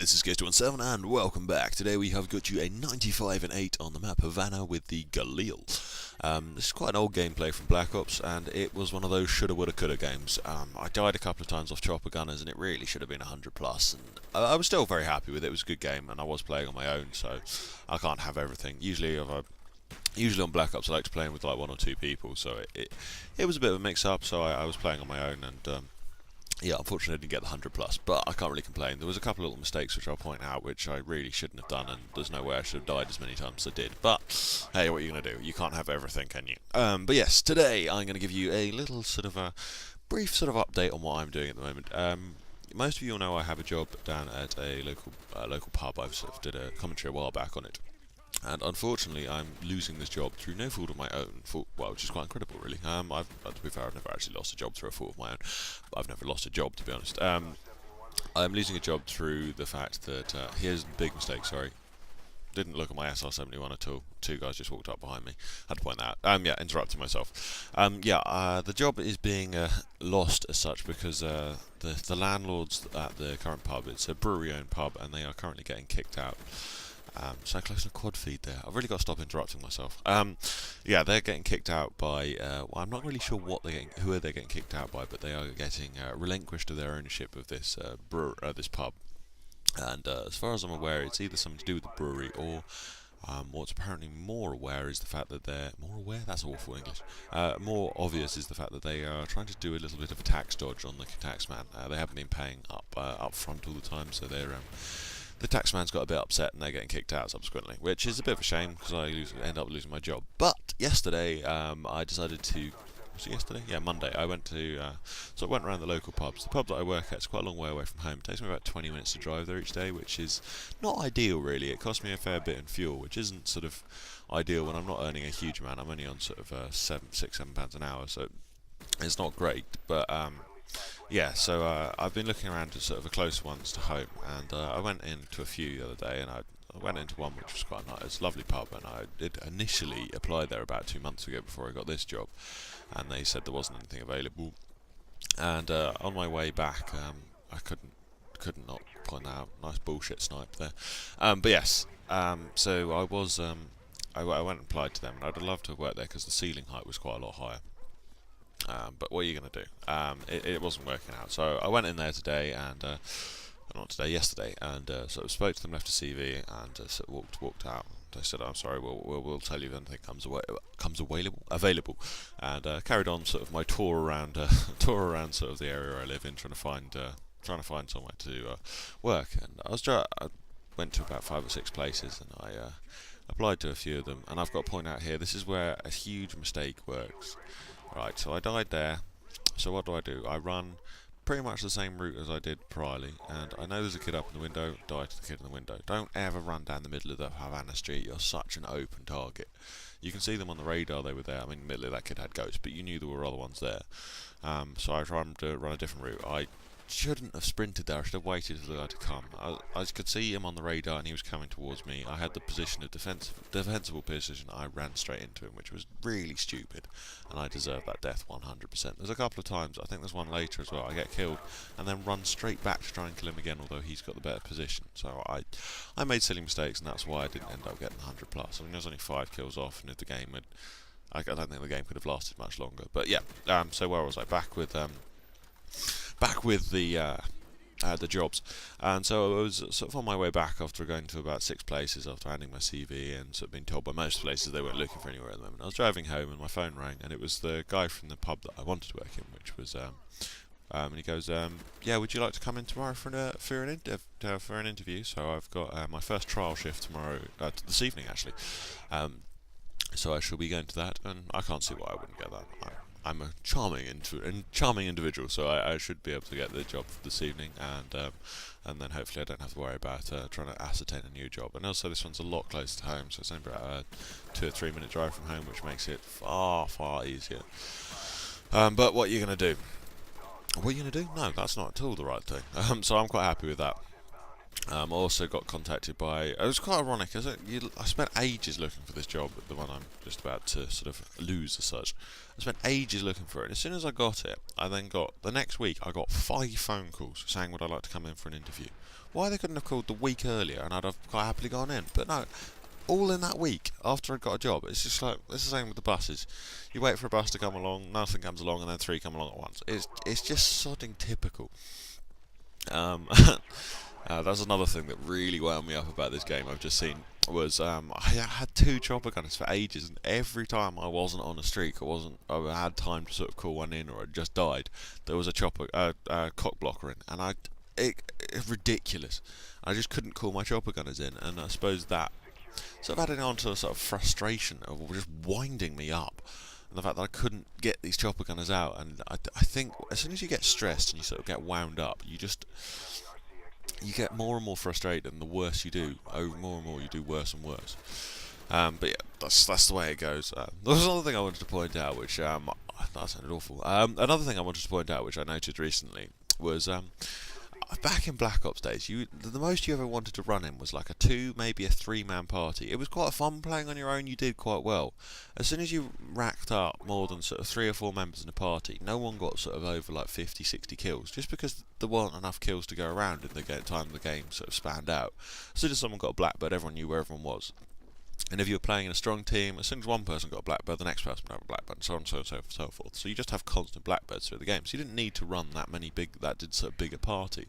this is Ghost17 and welcome back. Today we have got you a 95 and 8 on the map Havana with the Galil. This is quite an old gameplay from Black Ops, and it was one of those shoulda woulda coulda games. I died a couple of times off chopper gunners and it really should have been 100 plus, and I was still very happy with it. It was a good game and I was playing on my own, so I can't have everything. Usually on Black Ops I like to play with like one or two people, so it was a bit of a mix up, so I was playing on my own, and yeah, unfortunately I didn't get the 100 plus, but I can't really complain. There was a couple of little mistakes which I'll point out which I really shouldn't have done, and there's no way I should have died as many times as I did. But hey, what are you going to do? You can't have everything, can you? But yes, today I'm going to give you a little sort of a brief sort of update on what I'm doing at the moment. Most of you will know I have a job down at a local pub. I've sort of did a commentary a while back on it. And unfortunately, I'm losing this job through no fault of my own. Well, which is quite incredible, really. To be fair, I've never actually lost a job through a fault of my own. I've never lost a job, to be honest. I'm losing a job through the fact that here's the big mistake. Sorry, didn't look at my SR-71 at all. Two guys just walked up behind me. Had to point that out. Yeah, interrupting myself. The job is being lost as such because the landlords at the current pub, it's a brewery-owned pub, and they are currently getting kicked out. So close to a quad feed there. I've really got to stop interrupting myself. Yeah, they're getting kicked out by. Well, I'm not really sure who they're getting kicked out by, but they are getting relinquished of their ownership of this this pub. And as far as I'm aware, it's either something to do with the brewery or. What's apparently more aware is the fact that they're more aware. That's awful English. More obvious is the fact that they are trying to do a little bit of a tax dodge on the tax man. They haven't been paying up front all the time, so they're. The taxman's got a bit upset and they're getting kicked out subsequently, which is a bit of a shame because I end up losing my job. But yesterday, I decided to. Was it yesterday? Yeah, Monday. I went to. So I went around the local pubs. The pub that I work at is quite a long way away from home. It takes me about 20 minutes to drive there each day, which is not ideal really. It costs me a fair bit in fuel, which isn't sort of ideal when I'm not earning a huge amount. I'm only on sort of £7 an hour, so it's not great. But yeah, so I've been looking around to sort of a close ones to home, and I went into a few the other day, and I went into one which was quite nice. It's a lovely pub, and I did initially apply there about 2 months ago before I got this job, and they said there wasn't anything available. And on my way back, I couldn't not point out. Nice bullshit snipe there. But yes, so I was I went and applied to them, and I'd love to have worked there because the ceiling height was quite a lot higher. But what are you going to do? It wasn't working out. So I went in there today, and yesterday, and sort of spoke to them, left a CV, and sort of walked out. They said, "I'm sorry, we'll tell you if anything comes available," and carried on sort of my tour around sort of the area I live in, trying to find somewhere to work. And I went to about 5 or 6 places, and I applied to a few of them. And I've got to point out here, this is where a huge mistake works. Right, so I died there, so what do? I run pretty much the same route as I did priorly, and I know there's a kid up in the window, die to the kid in the window. Don't ever run down the middle of the Havana street, you're such an open target. You can see them on the radar, they were there. I mean, admittedly that kid had ghosts, but you knew there were other ones there. So I tried to run a different route. I shouldn't have sprinted there, I should have waited for the guy to come. I could see him on the radar and he was coming towards me. I had the position of defensible position. I ran straight into him, which was really stupid, and I deserved that death 100%. There's a couple of times, I think there's one later as well, I get killed and then run straight back to try and kill him again, although he's got the better position. So I made silly mistakes, and that's why I didn't end up getting 100 plus. I mean, there's only 5 kills off, and if the game I don't think the game could have lasted much longer. But yeah, so where was I? Back with the jobs, and so I was sort of on my way back after going to about 6 places after handing my CV, and sort of being told by most places they weren't looking for anywhere at the moment. I was driving home and my phone rang, and it was the guy from the pub that I wanted to work in, which was and he goes, yeah, would you like to come in tomorrow for an interview? So I've got my first trial shift tomorrow, this evening actually. So I shall be going to that, and I can't see why I wouldn't get that. I'm a charming individual, so I should be able to get the job this evening, and then hopefully I don't have to worry about trying to ascertain a new job. And also this one's a lot closer to home, so it's only about a 2 or 3 minute drive from home, which makes it far easier. But what are you going to do? What are you going to do? No, that's not at all the right thing. So I'm quite happy with that. I also got contacted by. It was quite ironic. I spent ages looking for this job, the one I'm just about to sort of lose as such. I spent ages looking for it, and as soon as I got it, I then got the next week. I got 5 phone calls saying would I like to come in for an interview. Why they couldn't have called the week earlier, and I'd have quite happily gone in. But no, all in that week after I got a job. It's just like it's the same with the buses. You wait for a bus to come along, nothing comes along, and then 3 come along at once. It's just sodding typical. That's another thing that really wound me up about this game I've just seen was I had 2 chopper gunners for ages, and every time I wasn't on a streak, I had time to sort of call one in, or I just died, there was a cock blocker in, and it's ridiculous. I just couldn't call my chopper gunners in, and I suppose that sort of adding on to a sort of frustration of just winding me up. And the fact that I couldn't get these chopper gunners out, and I think as soon as you get stressed and you sort of get wound up, you get more and more frustrated, and the worse you do, more and more you do worse and worse. But yeah, that's the way it goes. There was another thing I wanted to point out, which that sounded awful. Another thing I wanted to point out, which I noted recently, was back in Black Ops days, the most you ever wanted to run in was like a 2, maybe a 3-man party. It was quite fun playing on your own. You did quite well. As soon as you racked up more than sort of 3 or 4 members in a party, no one got sort of over like 50, 60 kills, just because there weren't enough kills to go around in the time the game sort of spanned out. As soon as someone got a Blackbird, everyone knew where everyone was. And if you were playing in a strong team, as soon as one person got a Blackbird, the next person would have a Blackbird, and so on and so forth. So you just have constant Blackbirds through the game. So you didn't need to run that did sort of bigger party.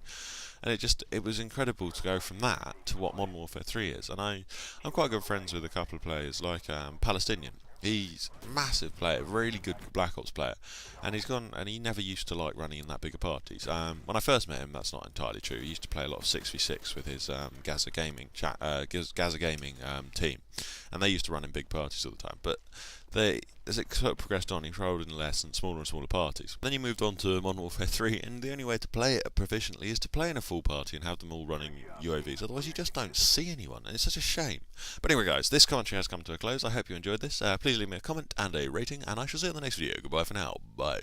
And it was incredible to go from that to what Modern Warfare 3 is. And I'm quite good friends with a couple of players, like Palestinian. He's a massive player, really good Black Ops player, and he never used to like running in that bigger parties. When I first met him, that's not entirely true. He used to play a lot of 6v6 with his Gaza Gaming team, and they used to run in big parties all the time. But as it sort of progressed on, he rolled in less and smaller parties. Then he moved on to Modern Warfare 3, and the only way to play it proficiently is to play in a full party and have them all running UAVs. Otherwise, you just don't see anyone, and it's such a shame. But anyway, guys, this commentary has come to a close. I hope you enjoyed this. Please leave me a comment and a rating, and I shall see you in the next video. Goodbye for now. Bye.